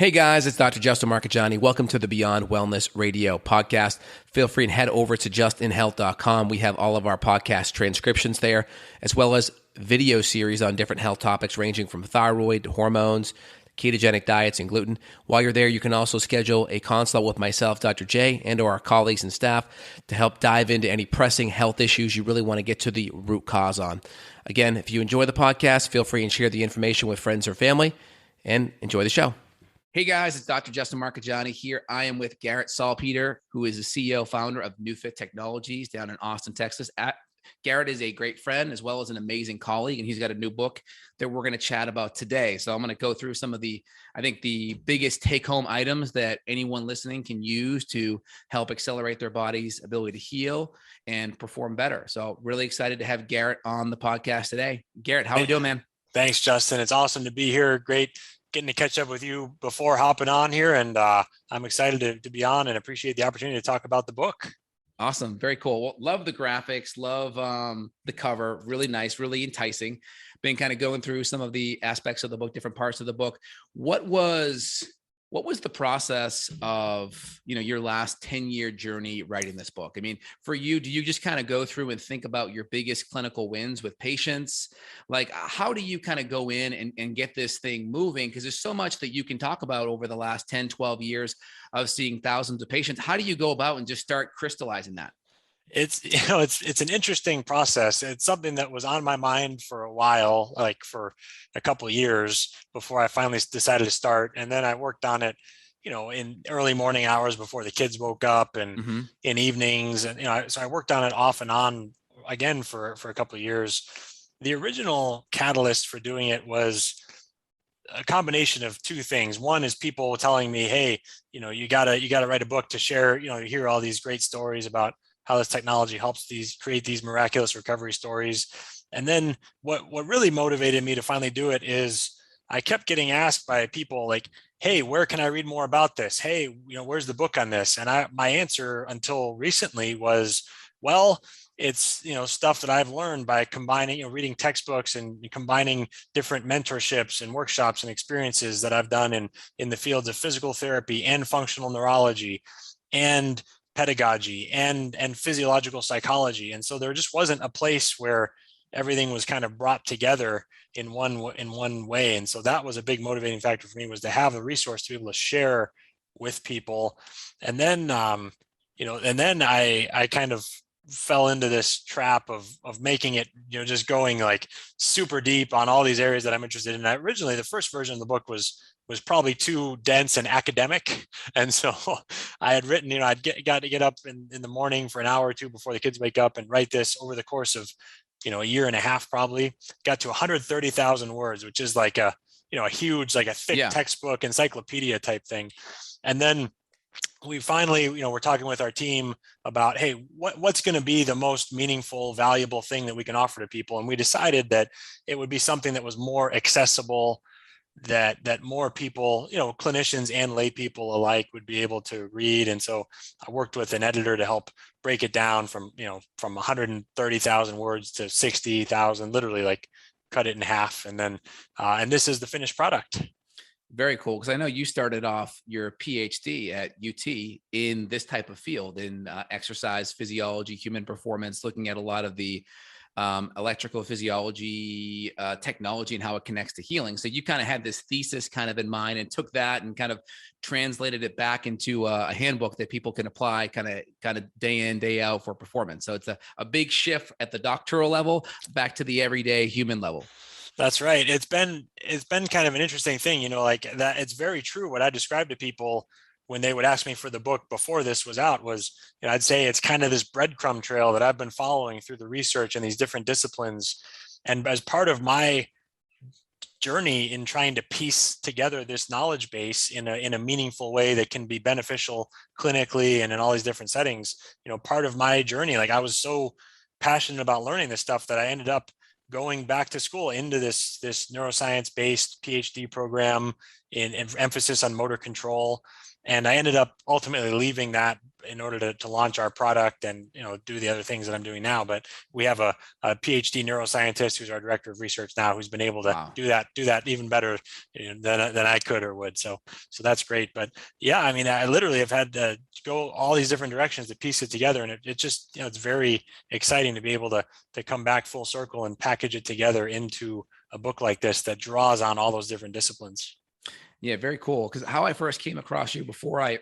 Hey guys, it's Dr. Justin Marcagiani. Welcome to the Beyond Wellness Radio podcast. Feel free and head over to justinhealth.com. We have all of our podcast transcriptions there, as well as video series on different health topics ranging from thyroid to hormones, ketogenic diets, and gluten. While you're there, you can also schedule a consult with myself, Dr. J, and or our colleagues and staff to help dive into any pressing health issues you really want to get to the root cause on. Again, if you enjoy the podcast, feel free and share the information with friends or family, and enjoy the show. Hey guys, it's Dr. Justin Marcagiani here. I am with Garret Salpeter, who is the CEO founder of Neufit Technologies down in Austin, Texas. Garret is a great friend as well as an amazing colleague, and he's got a new book that we're going to chat about today. So I'm going to go through some of the biggest take-home items that anyone listening can use to help accelerate their body's ability to heal and perform better. So really excited to have Garret on the podcast today. Garret, how are we doing, man? Thanks, Justin. It's awesome to be here. Great getting to catch up with you before hopping on here. And I'm excited to be on and appreciate the opportunity to talk about the book. Awesome. Very cool. Well, love the graphics, love the cover. Really nice, really enticing. Been kind of going through some of the aspects of the book, different parts of the book. What was the process of, your last 10-year journey writing this book? I mean, for you, do you just kind of go through and think about your biggest clinical wins with patients? Like, how do you kind of go in and get this thing moving? Because there's so much that you can talk about over the last 10, 12 years of seeing thousands of patients. How do you go about and just start crystallizing that? It's an interesting process. It's something that was on my mind for a while, like for a couple of years before I finally decided to start. And then I worked on it, in early morning hours before the kids woke up and in evenings. And, so I worked on it off and on again for a couple of years. The original catalyst for doing it was a combination of two things. One is people telling me, hey, you gotta write a book to share, you hear all these great stories about how this technology helps create these miraculous recovery stories. And then what really motivated me to finally do it is I kept getting asked by people like, hey, where can I read more about this? Hey, where's the book on this? And my answer until recently was, well, it's, stuff that I've learned by combining, reading textbooks and combining different mentorships and workshops and experiences that I've done in the fields of physical therapy and functional neurology and pedagogy and physiological psychology. And so there just wasn't a place where everything was kind of brought together in one way. And so that was a big motivating factor for me, was to have the resource to be able to share with people. And then, I kind of fell into this trap of making it, just going like super deep on all these areas that I'm interested in. Originally, the first version of the book was probably too dense and academic. And so I had written, I'd got to get up in the morning for an hour or two before the kids wake up and write this over the course of, a year and a half, probably. Got to 130,000 words, which is like a huge, like a thick textbook encyclopedia type thing. And then we finally, we're talking with our team about, hey, what's going to be the most meaningful, valuable thing that we can offer to people? And we decided that it would be something that was more accessible, that more people, clinicians and lay people alike would be able to read. And so I worked with an editor to help break it down from 130,000 words to 60,000, literally like cut it in half. And then, and this is the finished product. Very cool. Because I know you started off your PhD at UT in this type of field, in exercise physiology, human performance, looking at a lot of the electrical physiology technology and how it connects to healing. So you kind of had this thesis kind of in mind and took that and kind of translated it back into a handbook that people can apply kind of day in, day out for performance. So it's a big shift at the doctoral level back to the everyday human level. That's right. It's been kind of an interesting thing, like that. It's very true. What I described to people when they would ask me for the book before this was out was, I'd say it's kind of this breadcrumb trail that I've been following through the research and these different disciplines. And as part of my journey in trying to piece together this knowledge base in a meaningful way that can be beneficial clinically and in all these different settings, part of my journey, like I was so passionate about learning this stuff that I ended up going back to school into this neuroscience-based PhD program in emphasis on motor control. And I ended up ultimately leaving that in order to launch our product and do the other things that I'm doing now. But we have a PhD neuroscientist who's our director of research now, who's been able to do that even better than I could or would. So that's great. But yeah, I mean, I literally have had to go all these different directions to piece it together, and it just it's very exciting to be able to come back full circle and package it together into a book like this that draws on all those different disciplines. Yeah, very cool. Because how I first came across you before I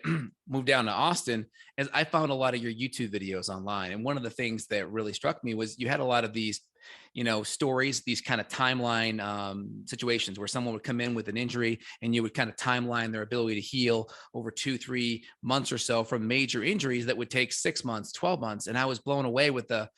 moved down to Austin is I found a lot of your YouTube videos online. And one of the things that really struck me was you had a lot of these, stories, these kind of timeline situations where someone would come in with an injury and you would kind of timeline their ability to heal over 2-3 months or so from major injuries that would take 6 months, 12 months. And I was blown away with the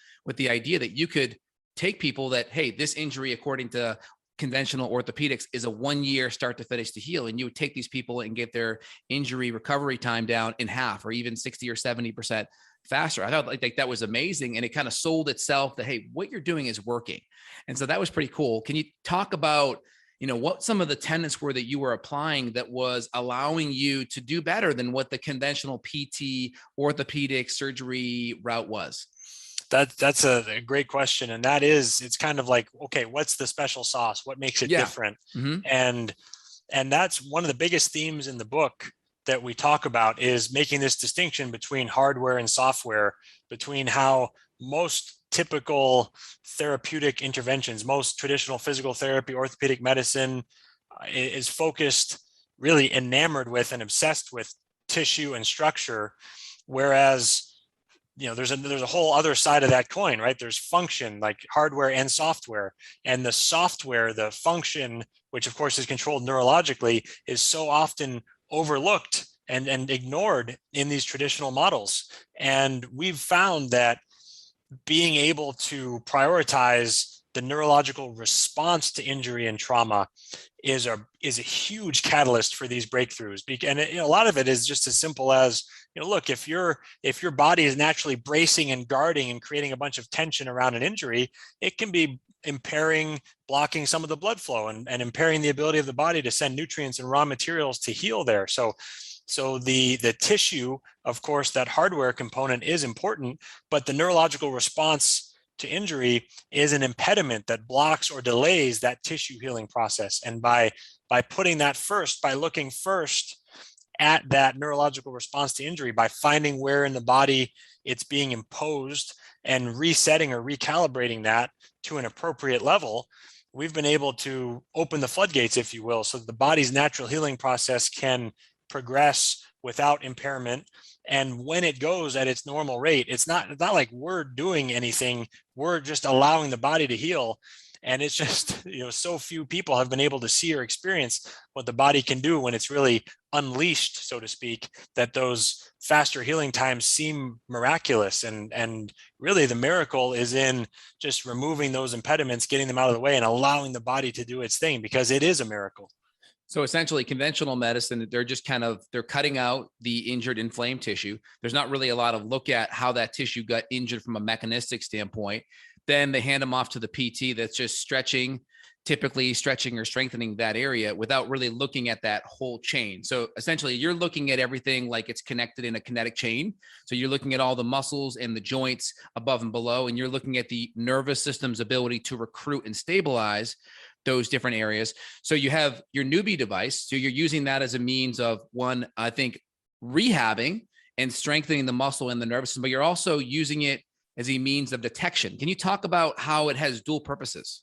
idea that you could take people that, hey, this injury, according to conventional orthopedics, is a 1 year start to finish to heal. And you would take these people and get their injury recovery time down in half or even 60 or 70% faster. I thought like that was amazing. And it kind of sold itself that, hey, what you're doing is working. And so that was pretty cool. Can you talk about, what some of the tenets were that you were applying that was allowing you to do better than what the conventional PT, orthopedic surgery route was? That's a great question. And it's kind of like, okay, what's the special sauce? What makes it different? Mm-hmm. And that's one of the biggest themes in the book that we talk about, is making this distinction between hardware and software, between how most typical therapeutic interventions, most traditional physical therapy, orthopedic medicine is focused, really enamored with and obsessed with tissue and structure. Whereas there's a whole other side of that coin, right? There's function, like hardware and software. And the software, the function, which of course is controlled neurologically, is so often overlooked and ignored in these traditional models. And we've found that being able to prioritize the neurological response to injury and trauma is a huge catalyst for these breakthroughs. And a lot of it is just as simple as, look, if your body is naturally bracing and guarding and creating a bunch of tension around an injury, it can be blocking some of the blood flow and impairing the ability of the body to send nutrients and raw materials to heal there. So the tissue, of course, that hardware component is important, but the neurological response to injury is an impediment that blocks or delays that tissue healing process. And by putting that first, by looking first at that neurological response to injury, by finding where in the body it's being imposed and resetting or recalibrating that to an appropriate level, we've been able to open the floodgates, if you will, so that the body's natural healing process can progress without impairment. And when it goes at its normal rate, it's not like we're doing anything, we're just allowing the body to heal. And it's just, so few people have been able to see or experience what the body can do when it's really unleashed, so to speak, that those faster healing times seem miraculous. And really the miracle is in just removing those impediments, getting them out of the way, and allowing the body to do its thing, because it is a miracle. So essentially conventional medicine, they're cutting out the injured inflamed tissue. There's not really a lot of look at how that tissue got injured from a mechanistic standpoint. Then they hand them off to the PT that's just typically stretching or strengthening that area without really looking at that whole chain. So essentially you're looking at everything like it's connected in a kinetic chain. So you're looking at all the muscles and the joints above and below, and you're looking at the nervous system's ability to recruit and stabilize those different areas. So you have your newbie device. So you're using that as a means of, one, I think, rehabbing and strengthening the muscle and the nervous system, but you're also using it as a means of detection. Can you talk about how it has dual purposes?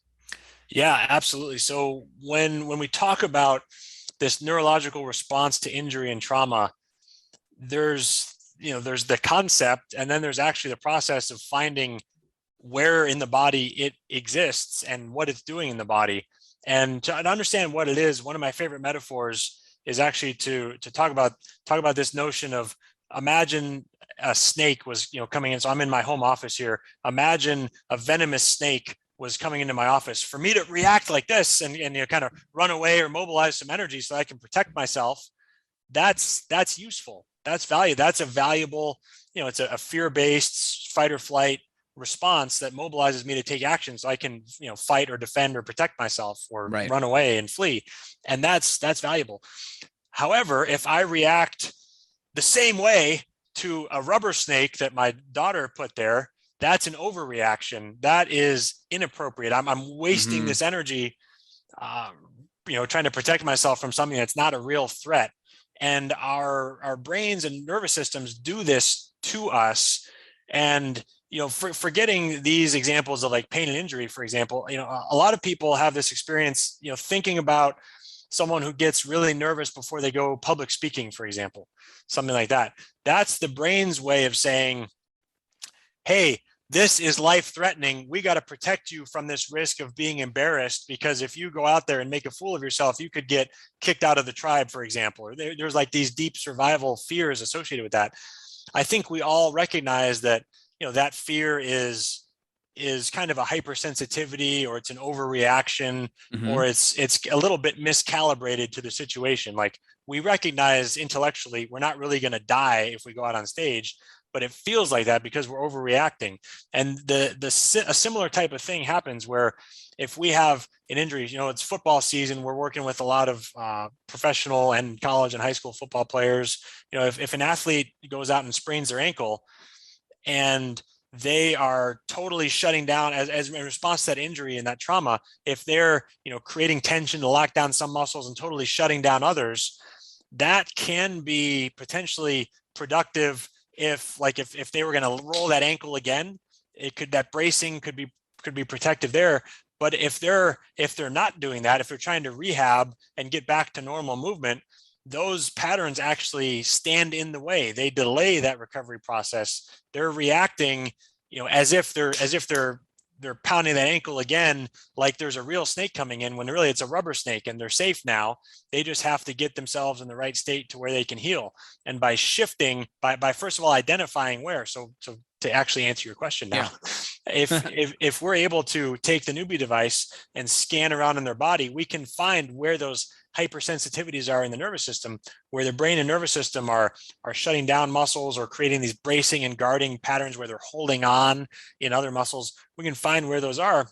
Yeah, absolutely. So when we talk about this neurological response to injury and trauma, there's the concept, and then there's actually the process of finding where in the body it exists and what it's doing in the body. And to understand what it is, one of my favorite metaphors is actually to talk about this notion of, imagine a snake was coming in. So I'm in my home office here. Imagine a venomous snake was coming into my office. For me to react like this and kind of run away or mobilize some energy so I can protect myself, that's useful. That's value. That's a valuable, it's a fear-based fight or flight response that mobilizes me to take action so I can, fight or defend or protect myself or run away and flee. And that's valuable. However, if I react the same way to a rubber snake that my daughter put there, that's an overreaction. That is inappropriate. I'm wasting this energy, trying to protect myself from something that's not a real threat. And our brains and nervous systems do this to us. And forgetting these examples of like pain and injury, for example, a lot of people have this experience, thinking about someone who gets really nervous before they go public speaking, for example, something like that. That's the brain's way of saying, hey, this is life-threatening. We got to protect you from this risk of being embarrassed, because if you go out there and make a fool of yourself, you could get kicked out of the tribe, for example. Or there's like these deep survival fears associated with that. I think we all recognize that, that fear is kind of a hypersensitivity, or it's an overreaction, or it's a little bit miscalibrated to the situation. Like, we recognize intellectually we're not really going to die if we go out on stage, but it feels like that because we're overreacting. And a similar type of thing happens where if we have an injury, it's football season, we're working with a lot of professional and college and high school football players. If an athlete goes out and sprains their ankle and they are totally shutting down as in response to that injury and that trauma, if they're creating tension to lock down some muscles and totally shutting down others, that can be potentially productive. If they were going to roll that ankle again, that bracing could be protective there. But if they're not doing that, if they're trying to rehab and get back to normal movement, those patterns actually stand in the way. They delay that recovery process. They're reacting, as if they're pounding that ankle again, like there's a real snake coming in, when really it's a rubber snake and they're safe now. They just have to get themselves in the right state to where they can heal. And by shifting, by first of all identifying where, so to actually answer your question now, if we're able to take the Neufit device and scan around in their body, we can find where those hypersensitivities are in the nervous system, where the brain and nervous system are shutting down muscles or creating these bracing and guarding patterns where they're holding on in other muscles. We can find where those are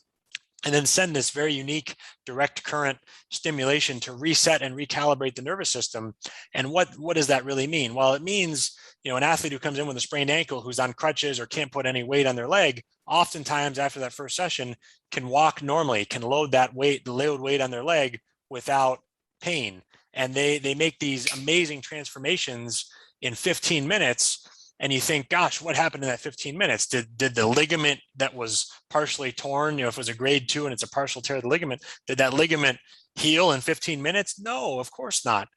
and then send this very unique direct current stimulation to reset and recalibrate the nervous system. And what does that really mean? Well, it means, an athlete who comes in with a sprained ankle, who's on crutches or can't put any weight on their leg, oftentimes after that first session can walk normally, can load weight on their leg without pain. And they make these amazing transformations in 15 minutes. And you think, gosh, what happened in that 15 minutes? Did the ligament that was partially torn, if it was a grade 2 and it's a partial tear of the ligament, did that ligament heal in 15 minutes? No, of course not.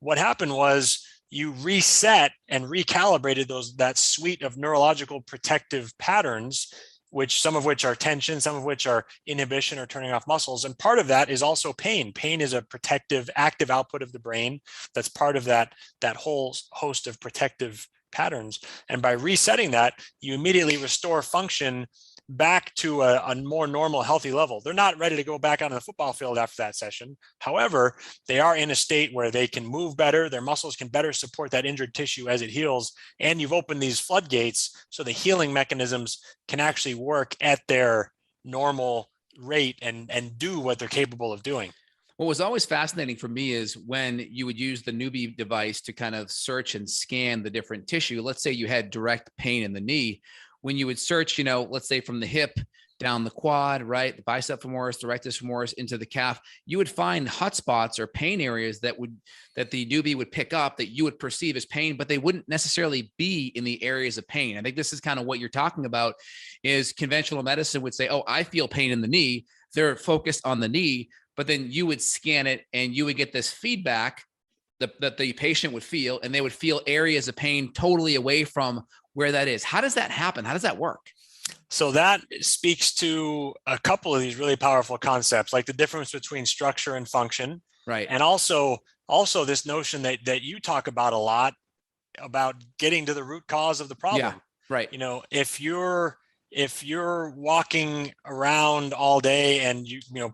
What happened was you reset and recalibrated that suite of neurological protective patterns, some of which are tension, some of which are inhibition or turning off muscles. And part of that is also pain. Pain is a protective, active output of the brain. That's part of that whole host of protective patterns. And by resetting that, you immediately restore function back to a more normal, healthy level. They're not ready to go back out on the football field after that session. However, they are in a state where they can move better. Their muscles can better support that injured tissue as it heals. And you've opened these floodgates so the healing mechanisms can actually work at their normal rate and do what they're capable of doing. What was always fascinating for me is when you would use the Neufit device to kind of search and scan the different tissue. Let's say you had direct pain in the knee. When you would search, let's say from the hip down the quad, right, the bicep femoris, the rectus femoris into the calf, you would find hot spots or pain areas that the Neufit would pick up that you would perceive as pain, but they wouldn't necessarily be in the areas of pain. I think this is kind of what you're talking about. Is conventional medicine would say, oh, I feel pain in the knee. They're focused on the knee, but then you would scan it and you would get this feedback that the patient would feel, and they would feel areas of pain totally away from where that is. How does that happen? How does that work? So that speaks to a couple of these really powerful concepts, like the difference between structure and function. Right. And also this notion that you talk about a lot, about getting to the root cause of the problem. Yeah, right. If you're walking around all day and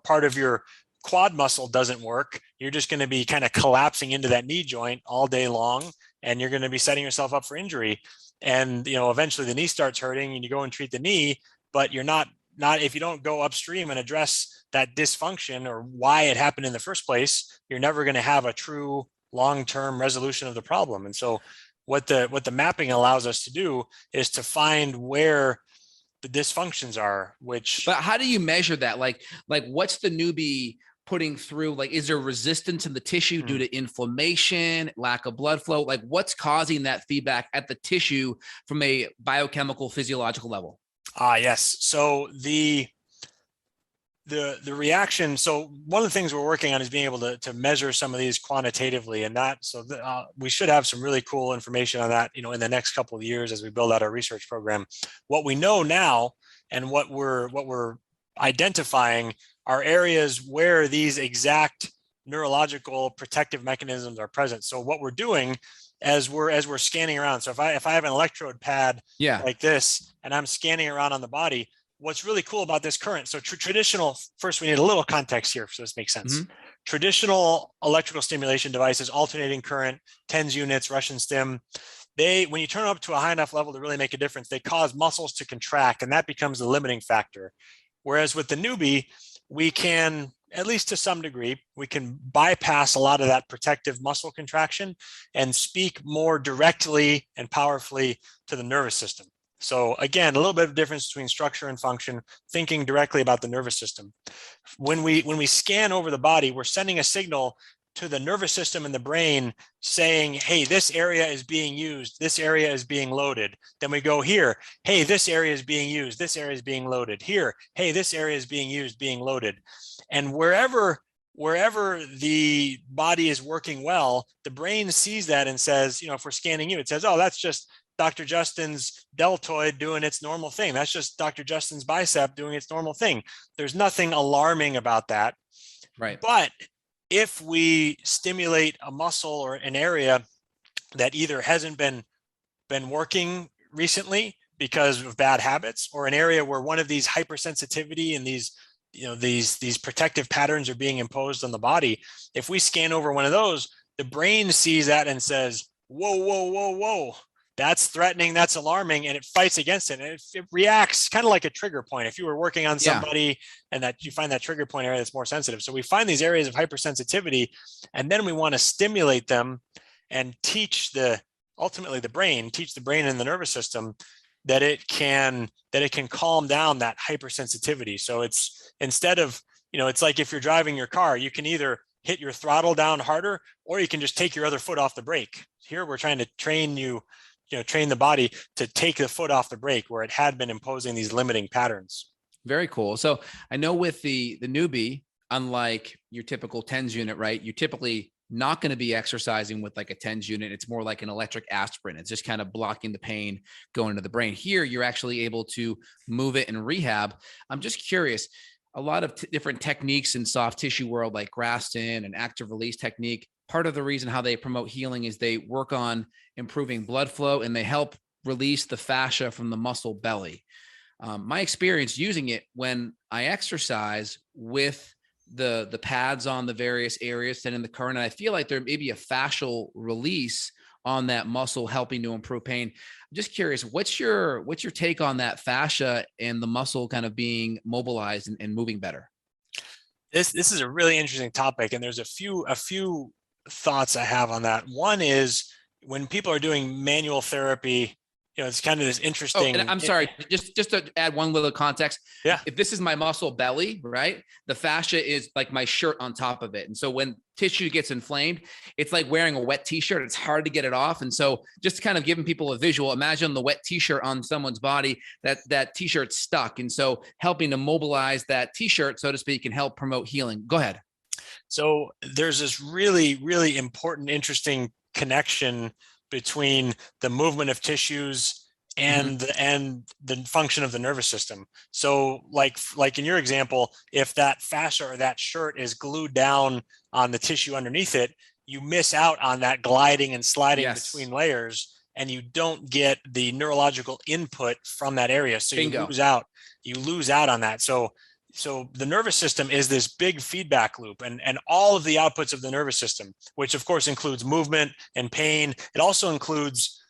part of your quad muscle doesn't work, you're just going to be kind of collapsing into that knee joint all day long, and you're going to be setting yourself up for injury. And eventually the knee starts hurting and you go and treat the knee, but you're not if you don't go upstream and address that dysfunction or why it happened in the first place, you're never going to have a true long-term resolution of the problem. And so what the mapping allows us to do is to find where the dysfunctions are, which. But how do you measure that? Like what's the newbie putting through? Like, is there resistance in the tissue due to inflammation, lack of blood flow? Like, what's causing that feedback at the tissue from a biochemical, physiological level? Yes. So the reaction. So one of the things we're working on is being able to measure some of these quantitatively, and we should have some really cool information on that, in the next couple of years as we build out our research program. What we know now and what we're identifying are areas where these exact neurological protective mechanisms are present. So what we're doing as we're scanning around. So if I have an electrode pad like this and I'm scanning around on the body, what's really cool about this current, so traditional, first we need a little context here so this makes sense. Traditional electrical stimulation devices, alternating current, TENS units, Russian stim, when you turn up to a high enough level to really make a difference, they cause muscles to contract, and that becomes the limiting factor. Whereas with the newbie, we can, at least to some degree, we can bypass a lot of that protective muscle contraction and speak more directly and powerfully to the nervous system. So again, a little bit of difference between structure and function, thinking directly about the nervous system. When we scan over the body, we're sending a signal to the nervous system and the brain saying, hey, this area is being used, this area is being loaded. Then we go here, hey, this area is being used, this area is being loaded. Here, hey, this area is being used, being loaded. And wherever the body is working well, the brain sees that and says, if we're scanning you, it says, oh, that's just Dr. Justin's deltoid doing its normal thing. That's just Dr. Justin's bicep doing its normal thing. There's nothing alarming about that. Right. But if we stimulate a muscle or an area that either hasn't been working recently because of bad habits, or an area where one of these hypersensitivity and these protective patterns are being imposed on the body, if we scan over one of those, the brain sees that and says, whoa, whoa, whoa, whoa, that's threatening, that's alarming, and it fights against it. And it reacts kind of like a trigger point. If you were working on somebody and that you find that trigger point area that's more sensitive. So we find these areas of hypersensitivity, and then we want to stimulate them and teach ultimately the brain and the nervous system that it can calm down that hypersensitivity. So it's, instead of, it's like if you're driving your car, you can either hit your throttle down harder, or you can just take your other foot off the brake. Here we're trying to train train the body to take the foot off the brake where it had been imposing these limiting patterns. Very cool. So I know with the newbie, unlike your typical TENS unit, right? You're typically not going to be exercising with like a TENS unit. It's more like an electric aspirin. It's just kind of blocking the pain going into the brain. Here, you're actually able to move it and rehab. I'm just curious, a lot of different techniques in soft tissue world, like Graston and active release technique. Part of the reason how they promote healing is they work on improving blood flow, and they help release the fascia from the muscle belly. My experience using it when I exercise with the pads on the various areas, sending the current, and I feel like there may be a fascial release on that muscle helping to improve pain. I'm just curious, what's your take on that fascia and the muscle kind of being mobilized and moving better? This is a really interesting topic, and there's a few thoughts I have on that. One is, when people are doing manual therapy, it's kind of this interesting. Oh, and I'm sorry, just to add one little context. Yeah. If this is my muscle belly, right, the fascia is like my shirt on top of it. And so when tissue gets inflamed, it's like wearing a wet t-shirt. It's hard to get it off. And so just kind of giving people a visual, imagine the wet t-shirt on someone's body, that t-shirt's stuck. And so helping to mobilize that t-shirt, so to speak, can help promote healing. Go ahead. So there's this really, really important, interesting connection between the movement of tissues and the function of the nervous system. So like in your example, if that fascia or that shirt is glued down on the tissue underneath it, you miss out on that gliding and sliding between layers, and you don't get the neurological input from that area. So Bingo. You lose out on that. So the nervous system is this big feedback loop, and all of the outputs of the nervous system, which of course includes movement and pain. It also includes,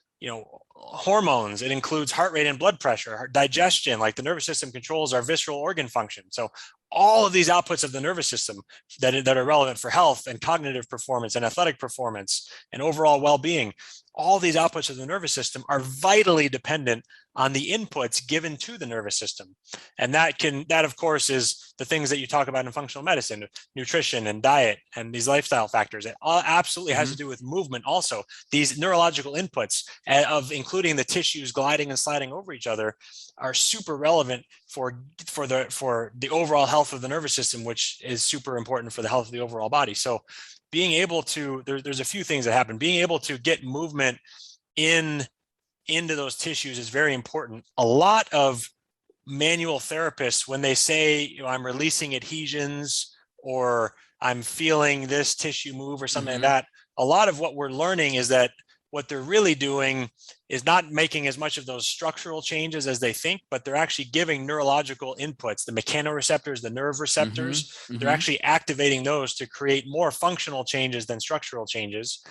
hormones. It includes heart rate and blood pressure, digestion. Like, the nervous system controls our visceral organ function. So all of these outputs of the nervous system that are relevant for health and cognitive performance and athletic performance and overall well-being, all these outputs of the nervous system are vitally dependent on the inputs given to the nervous system. And that of course is the things that you talk about in functional medicine, nutrition and diet and these lifestyle factors. It all absolutely has to do with movement also. These neurological inputs of including the tissues gliding and sliding over each other are super relevant for the overall health of the nervous system, which is super important for the health of the overall body. So being able to, there's a few things that happen. Being able to get movement into those tissues is very important. A lot of manual therapists, when they say, I'm releasing adhesions or I'm feeling this tissue move or something like that, a lot of what we're learning is that what they're really doing is not making as much of those structural changes as they think, but they're actually giving neurological inputs, the mechanoreceptors, the nerve receptors. They're actually activating those to create more functional changes than structural changes.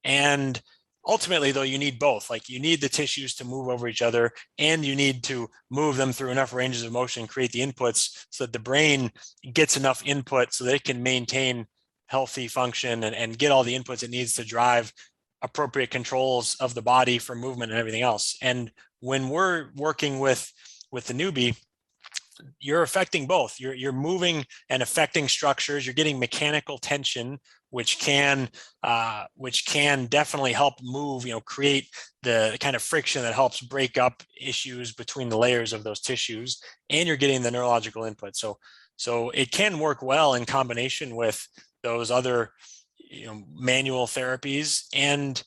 And ultimately, though, you need both. Like you need the tissues to move over each other, and you need to move them through enough ranges of motion and create the inputs so that the brain gets enough input so that it can maintain healthy function and get all the inputs it needs to drive appropriate controls of the body for movement and everything else. And when we're working with the newbie, you're affecting both. You're moving and affecting structures. You're getting mechanical tension, which can definitely help move, create the kind of friction that helps break up issues between the layers of those tissues. And you're getting the neurological input. So it can work well in combination with those other manual therapies, and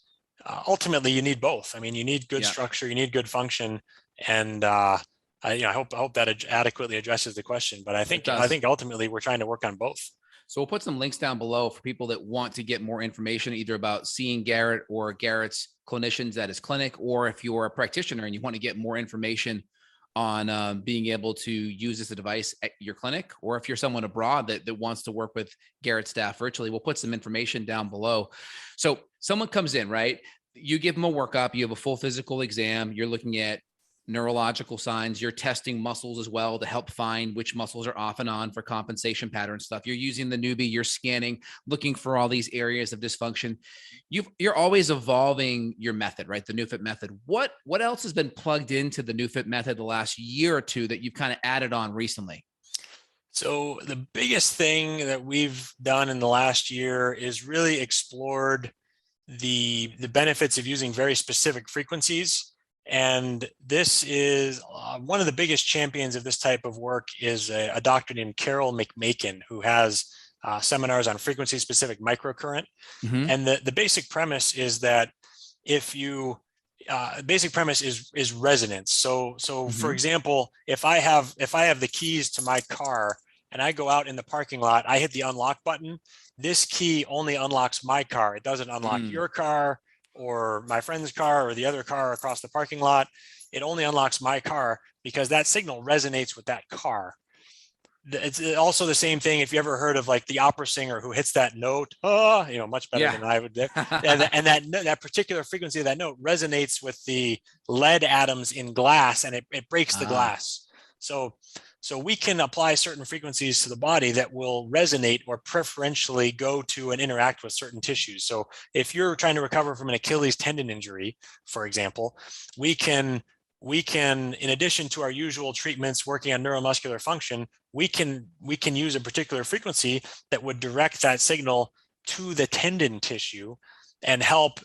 ultimately you need both. I mean, you need good structure, you need good function, and I hope that adequately addresses the question. But I think ultimately we're trying to work on both. So we'll put some links down below for people that want to get more information, either about seeing Garrett or Garrett's clinicians at his clinic, or if you're a practitioner and you want to get more information on being able to use this device at your clinic, or if you're someone abroad that wants to work with Garrett staff virtually, we'll put some information down below. So someone comes in, right? You give them a workup, you have a full physical exam, you're looking at neurological signs, you're testing muscles as well to help find which muscles are off and on for compensation pattern stuff. You're using the newbie, you're scanning, looking for all these areas of dysfunction. You're always evolving your method, right? The Neufit method. What else has been plugged into the Neufit method the last year or two that you've kind of added on recently? So the biggest thing that we've done in the last year is really explored the benefits of using very specific frequencies. And this is one of the biggest champions of this type of work is a doctor named Carol McMakin, who has seminars on frequency-specific microcurrent. And the basic premise is that basic premise is resonance. So for example, if I have the keys to my car and I go out in the parking lot, I hit the unlock button. This key only unlocks my car. It doesn't unlock your car or my friend's car or the other car across the parking lot. It only unlocks my car because that signal resonates with that car. It's also the same thing if you ever heard of like the opera singer who hits that note, much better than I would do. and that particular frequency of that note resonates with the lead atoms in glass, and it breaks the glass. So we can apply certain frequencies to the body that will resonate or preferentially go to and interact with certain tissues. So if you're trying to recover from an Achilles tendon injury, for example, we can, in addition to our usual treatments working on neuromuscular function, we can use a particular frequency that would direct that signal to the tendon tissue and help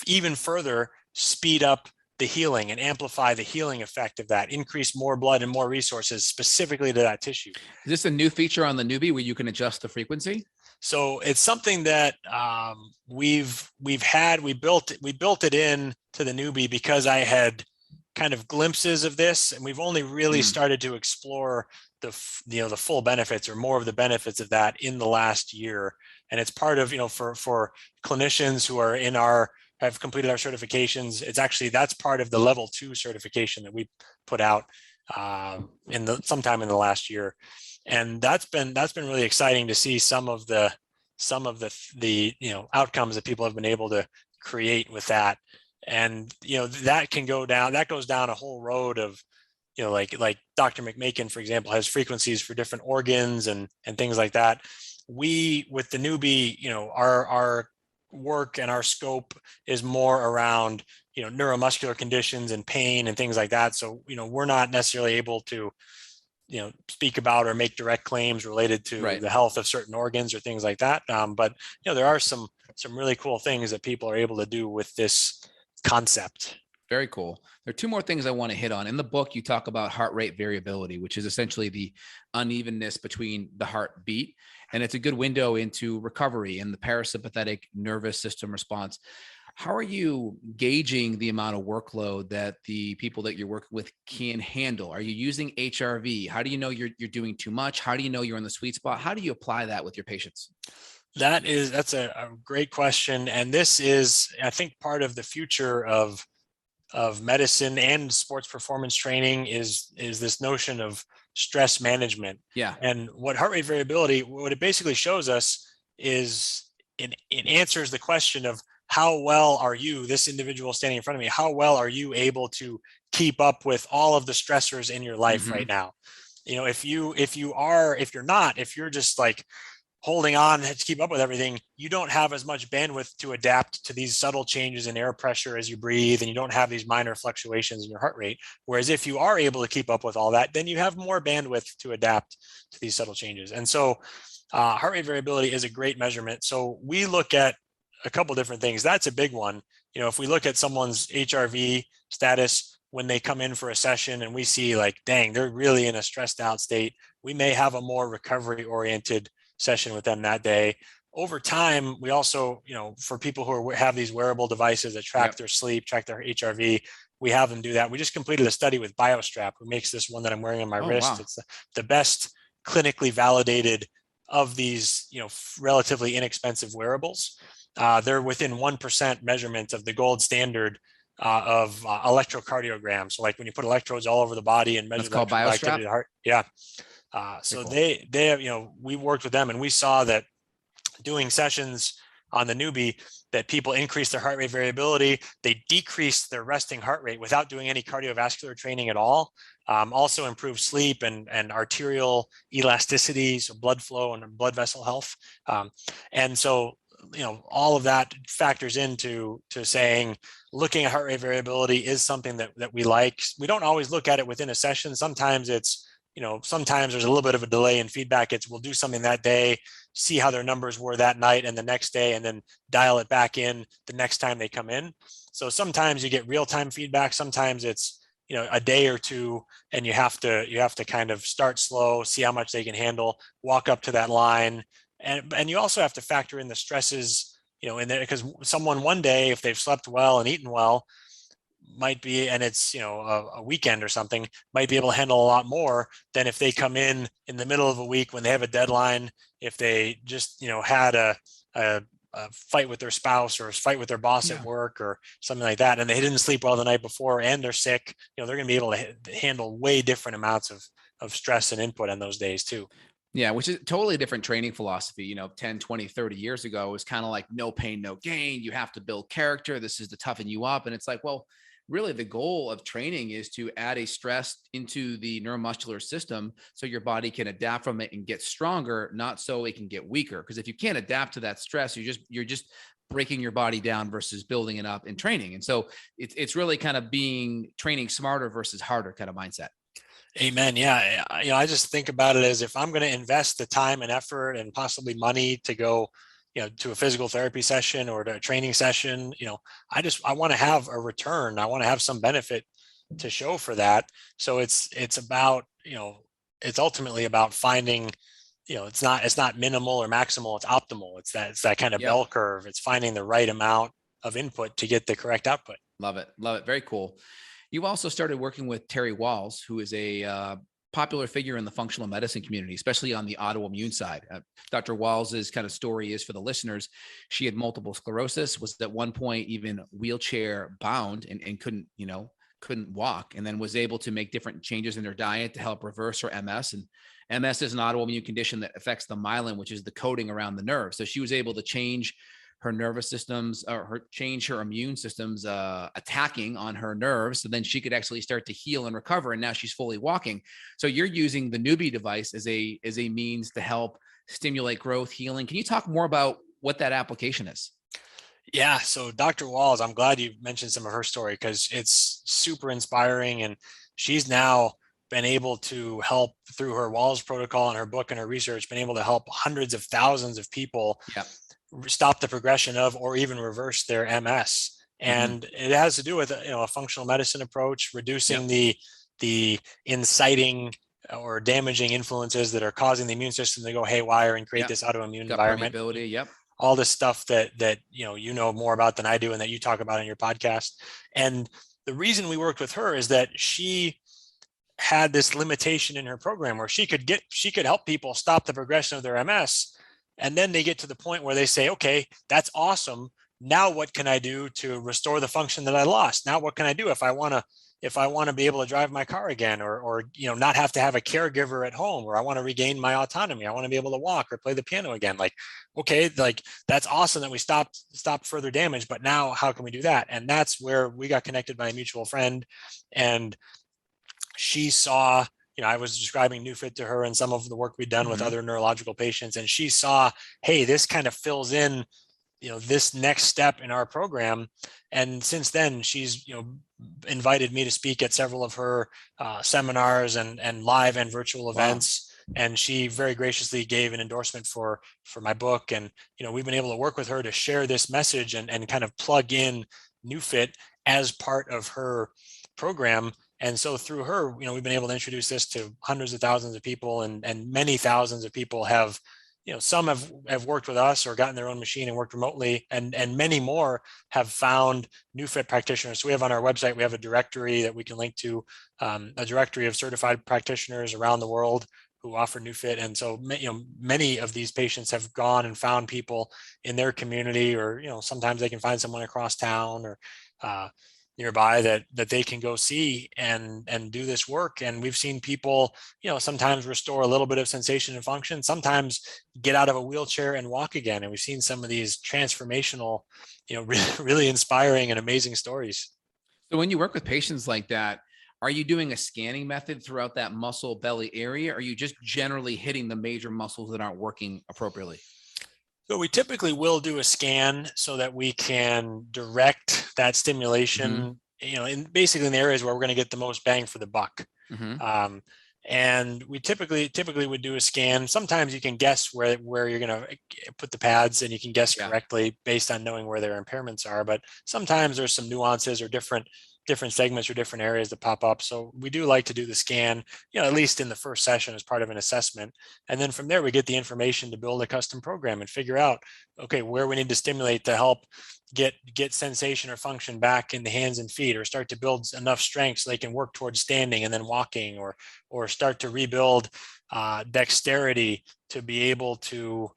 even further speed up the healing and amplify the healing effect of that, increase more blood and more resources specifically to that tissue. Is this a new feature on the newbie where you can adjust the frequency? So it's something that we built it in to the newbie because I had kind of glimpses of this, and we've only really started to explore the full benefits or more of the benefits of that in the last year. And it's part of, for clinicians who are have completed our certifications. That's part of the level 2 certification that we put out sometime in the last year. And that's been really exciting to see some of the outcomes that people have been able to create with that. And that goes down a whole road of like Dr. McMakin, for example, has frequencies for different organs and things like that. We, with the newbie, our work and our scope is more around, neuromuscular conditions and pain and things like that. So, we're not necessarily able to, speak about or make direct claims related to Right. the health of certain organs or things like that. But, there are some really cool things that people are able to do with this concept. Very cool. There are two more things I want to hit on. In the book, you talk about heart rate variability, which is essentially the unevenness between the heartbeat. And it's a good window into recovery and the parasympathetic nervous system response. How are you gauging the amount of workload that the people that you're working with can handle? Are you using HRV? How do you know you're doing too much? How do you know you're in the sweet spot? How do you apply that with your patients? That's a great question. And this is, I think, part of the future of medicine and sports performance training is this notion of stress management. Yeah. And what heart rate variability, what it basically shows us is it answers the question of how well are you, this individual standing in front of me, how well are you able to keep up with all of the stressors in your life right now? If you're just like holding on to keep up with everything, you don't have as much bandwidth to adapt to these subtle changes in air pressure as you breathe, and you don't have these minor fluctuations in your heart rate. Whereas if you are able to keep up with all that, then you have more bandwidth to adapt to these subtle changes. And so heart rate variability is a great measurement. So we look at a couple different things. That's a big one. If we look at someone's HRV status when they come in for a session and we see like, dang, they're really in a stressed out state, we may have a more recovery oriented session with them that day. Over time, we also, for people who have these wearable devices that track their sleep, track their HRV, we have them do that. We just completed a study with BioStrap, who makes this one that I'm wearing on my wrist. Wow. It's the best clinically validated of these, relatively inexpensive wearables. They're within 1% measurement of the gold standard of electrocardiogram. So like when you put electrodes all over the body and measure the activity of the heart. Yeah. So cool. they have, we worked with them and we saw that doing sessions on the newbie, that people increased their heart rate variability. They decreased their resting heart rate without doing any cardiovascular training at all. Also improved sleep and arterial elasticity, so blood flow and blood vessel health. And so, all of that factors into saying, looking at heart rate variability is something that we like. We don't always look at it within a session. Sometimes it's, sometimes there's a little bit of a delay in feedback. We'll do something that day, see how their numbers were that night and the next day, and then dial it back in the next time they come in. So sometimes you get real-time feedback. Sometimes it's, a day or two, and you have to kind of start slow, see how much they can handle, walk up to that line. And you also have to factor in the stresses, in there, because someone one day, if they've slept well and eaten well, might be, and it's, a weekend or something, might be able to handle a lot more than if they come in the middle of a week when they have a deadline, if they just, had a fight with their spouse or fight with their boss at work or something like that, and they didn't sleep well the night before and they're sick, they're going to be able to handle way different amounts of stress and input on those days too. Yeah, which is totally different training philosophy. 10, 20, 30 years ago, it was kind of like no pain, no gain. You have to build character. This is to toughen you up. And it's like, well, really the goal of training is to add a stress into the neuromuscular system so your body can adapt from it and get stronger, not so it can get weaker. Because if you can't adapt to that stress, you're just breaking your body down versus building it up in training. And so it's really kind of training smarter versus harder kind of mindset. Amen. Yeah. I just think about it as, if I'm going to invest the time and effort and possibly money to go, to a physical therapy session or to a training session, I want to have a return. I want to have some benefit to show for that. So it's about, it's ultimately about finding, it's not minimal or maximal, it's optimal. It's that kind of bell curve. It's finding the right amount of input to get the correct output. Love it. Love it. Very cool. You also started working with Terry Wahls, who is a popular figure in the functional medicine community, especially on the autoimmune side. Dr. Wahls' kind of story is, for the listeners, she had multiple sclerosis, was at one point even wheelchair bound and couldn't walk, and then was able to make different changes in her diet to help reverse her MS. And MS is an autoimmune condition that affects the myelin, which is the coating around the nerve. So she was able to change her nervous systems, or change her immune systems attacking on her nerves, so then she could actually start to heal and recover. And now she's fully walking. So you're using the Newbie device as a means to help stimulate growth, healing. Can you talk more about what that application is? Yeah. So Dr. Walls, I'm glad you mentioned some of her story because it's super inspiring. And she's now been able to help through her Walls protocol and her book and her research, been able to help hundreds of thousands of people stop the progression of or even reverse their MS. And it has to do with a functional medicine approach, reducing the inciting or damaging influences that are causing the immune system to go haywire and create this autoimmune environment. Permeability, all this stuff that you know more about than I do and that you talk about in your podcast. And the reason we worked with her is that she had this limitation in her program where she could help people stop the progression of their MS. And then they get to the point where they say, okay, that's awesome. Now what can I do to restore the function that I lost? Now what can I do if I want to be able to drive my car again, or not have to have a caregiver at home, or I want to regain my autonomy, I want to be able to walk or play the piano again. Like, okay, like that's awesome that we stopped further damage, but now how can we do that? And that's where we got connected by a mutual friend. And she saw, I was describing Neufit to her and some of the work we'd done with other neurological patients, and she saw, hey, this kind of fills in this next step in our program. And since then, she's invited me to speak at several of her seminars and live and virtual events. And she very graciously gave an endorsement for my book. And we've been able to work with her to share this message and kind of plug in Neufit as part of her program. And so through her, we've been able to introduce this to hundreds of thousands of people, and many thousands of people have, some have worked with us or gotten their own machine and worked remotely, and many more have found Neufit practitioners. So we have on our website, we have a directory that we can link to, a directory of certified practitioners around the world who offer Neufit. And so, many of these patients have gone and found people in their community, or, sometimes they can find someone across town or nearby that they can go see and do this work. And we've seen people, sometimes restore a little bit of sensation and function, sometimes get out of a wheelchair and walk again. And we've seen some of these transformational, really inspiring and amazing stories. So when you work with patients like that, are you doing a scanning method throughout that muscle belly area? Or are you just generally hitting the major muscles that aren't working appropriately? So we typically will do a scan so that we can direct that stimulation, in basically in the areas where we're going to get the most bang for the buck. And we typically would do a scan. Sometimes you can guess where you're going to put the pads, and you can guess correctly based on knowing where their impairments are. But sometimes there's some nuances or different segments or different areas that pop up. So we do like to do the scan, at least in the first session as part of an assessment. And then from there, we get the information to build a custom program and figure out, okay, where we need to stimulate to help get sensation or function back in the hands and feet, or start to build enough strength so they can work towards standing and then walking, or start to rebuild dexterity to be able to,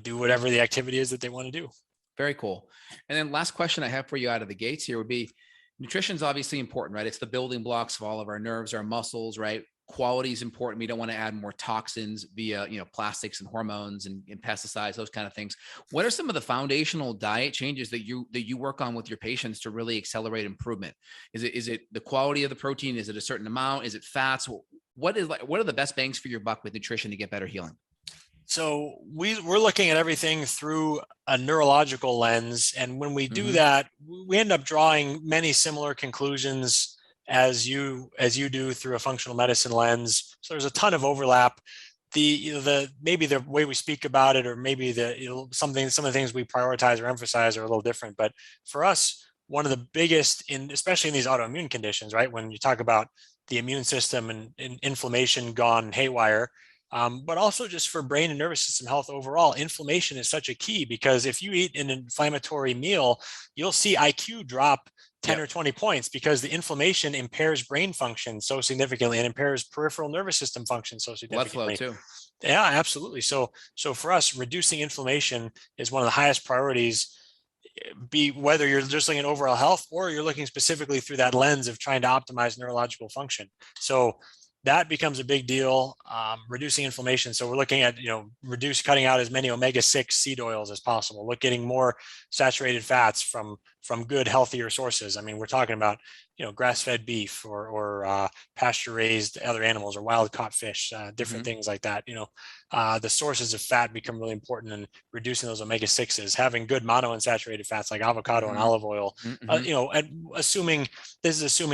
do whatever the activity is that they want to do. Very cool. And then last question I have for you out of the gates here would be, nutrition is obviously important, right? It's the building blocks of all of our nerves, our muscles, right? Quality is important. We don't want to add more toxins via, plastics and hormones and pesticides, those kind of things. What are some of the foundational diet changes that you work on with your patients to really accelerate improvement? Is it the quality of the protein? Is it a certain amount? Is it fats? What are the best bangs for your buck with nutrition to get better healing? So we're looking at everything through a neurological lens. And when we do that, we end up drawing many similar conclusions as you do through a functional medicine lens. So there's a ton of overlap. Maybe the way we speak about it, or maybe some of the things we prioritize or emphasize are a little different. But for us, one of the biggest, especially in these autoimmune conditions, right? When you talk about the immune system and inflammation gone haywire, but also just for brain and nervous system health overall, inflammation is such a key, because if you eat an inflammatory meal, you'll see IQ drop 10 or 20 points, because the inflammation impairs brain function so significantly and impairs peripheral nervous system function so significantly. Blood flow too. Yeah, absolutely. So for us, reducing inflammation is one of the highest priorities, whether you're just looking at overall health or you're looking specifically through that lens of trying to optimize neurological function. So that becomes a big deal. Reducing inflammation. So we're looking at, cutting out as many omega-6 seed oils as possible. Look, getting more saturated fats from good, healthier sources. I mean, we're talking about, grass-fed beef or pasture-raised other animals or wild-caught fish, different things like that. The sources of fat become really important in reducing those omega-6s. Having good monounsaturated fats like avocado and olive oil. And assuming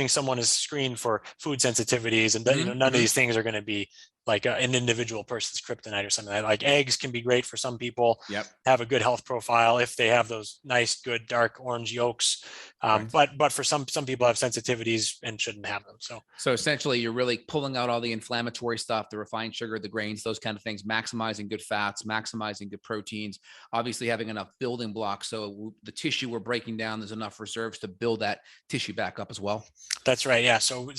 someone is screened for food sensitivities, and none of these things are going to be like an individual person's kryptonite or something. Like eggs can be great for some people. Yep. Have a good health profile if they have those nice, good, dark orange yolks. But for some people have sensitivities and shouldn't have them. So essentially, you're really pulling out all the inflammatory stuff, the refined sugar, the grains, those kind of things, maximizing good fats, maximizing good proteins, obviously having enough building blocks. So the tissue we're breaking down, there's enough reserves to build that tissue back up as well. That's right. Yeah. So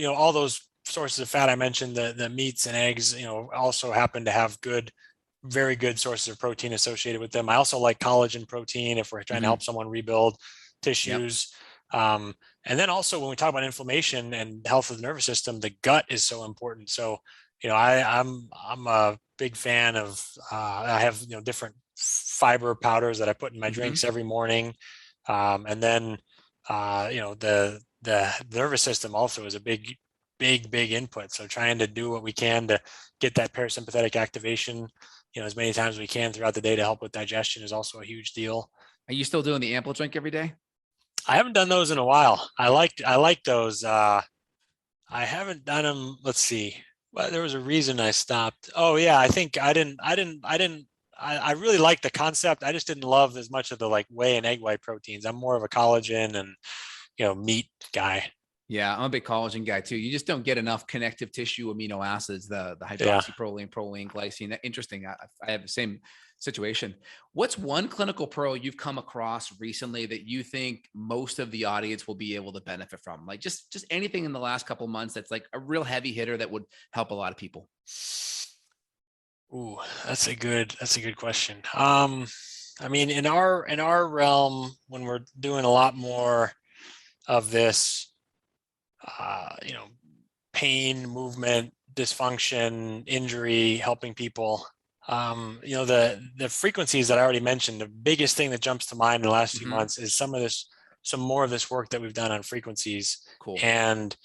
all those sources of fat I mentioned, the meats and eggs, also happen to have very good sources of protein associated with them. I also like collagen protein if we're trying to help someone rebuild tissues. Yep. And then also when we talk about inflammation and health of the nervous system, the gut is so important. So, I'm a big fan of, I have, different fiber powders that I put in my drinks every morning. And then, the nervous system also is a big input. So trying to do what we can to get that parasympathetic activation, as many times as we can throughout the day to help with digestion is also a huge deal. Are you still doing the ample drink every day? I haven't done those in a while. I like those. I haven't done them. Let's see. Well, there was a reason I stopped. Oh yeah. I think I really like the concept. I just didn't love as much of the like whey and egg white proteins. I'm more of a collagen and, meat guy. Yeah, I'm a big collagen guy too. You just don't get enough connective tissue amino acids, the hydroxyproline, proline, glycine. Interesting. I have the same situation. What's one clinical pro you've come across recently that you think most of the audience will be able to benefit from? Like just anything in the last couple of months that's like a real heavy hitter that would help a lot of people. Ooh, that's a good question. I mean, in our realm, when we're doing a lot more of this, pain, movement, dysfunction, injury, helping people. The frequencies that I already mentioned, the biggest thing that jumps to mind in the last few months is some more of this work that we've done on frequencies. Cool. And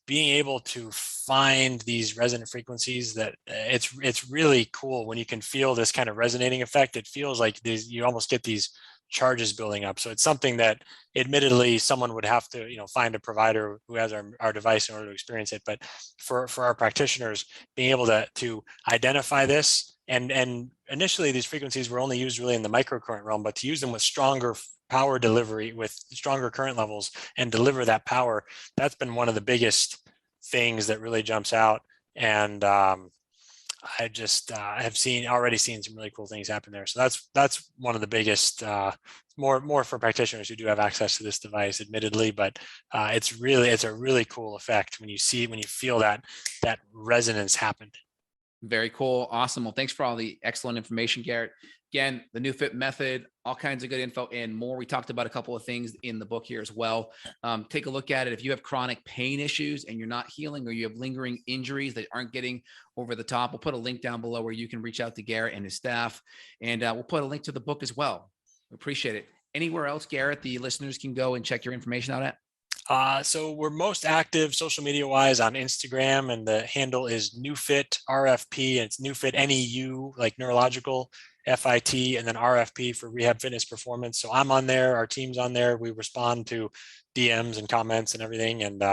being able to find these resonant frequencies that it's really cool when you can feel this kind of resonating effect. It feels like you almost get these charges building up. So it's something that admittedly someone would have to, find a provider who has our device in order to experience it. But for our practitioners, being able to identify this and initially these frequencies were only used really in the microcurrent realm, but to use them with stronger power delivery, with stronger current levels and deliver that power, that's been one of the biggest things that really jumps out. And I just have already seen some really cool things happen there. So that's one of the biggest, more for practitioners who do have access to this device, admittedly, but it's a really cool effect when you feel that resonance happen. Very cool. Awesome. Well, thanks for all the excellent information, Garrett. Again, the Neufit Method, all kinds of good info and more. We talked about a couple of things in the book here as well. Take a look at it. If you have chronic pain issues and you're not healing, or you have lingering injuries that aren't getting over the top, we'll put a link down below where you can reach out to Garrett and his staff. And we'll put a link to the book as well. We appreciate it. Anywhere else, Garrett, the listeners can go and check your information out at? So we're most active social media wise on Instagram, and the handle is Neufit RFP, and it's Neufit NEU, like neurological, FIT, and then RFP for rehab fitness performance. So I'm on there, our team's on there. We respond to DMs and comments and everything, and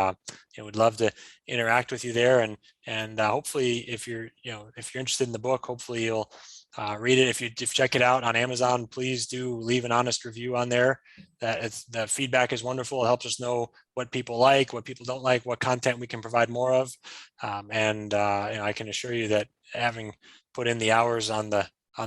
would love to interact with you there. And hopefully, if you're interested in the book, hopefully you'll read it. If you check it out on Amazon, please do leave an honest review on there. The feedback is wonderful. It helps us know what people like, what people don't like, what content we can provide more of. I can assure you that having put in the hours on the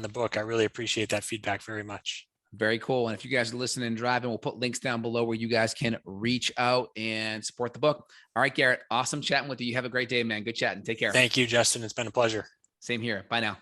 book, I really appreciate that feedback very much. Very cool. And if you guys are listening and driving, we'll put links down below where you guys can reach out and support the book. All right, Garrett, awesome chatting with you. You have a great day, man. Good chatting. Take care. Thank you, Justin. It's been a pleasure. Same here. Bye now.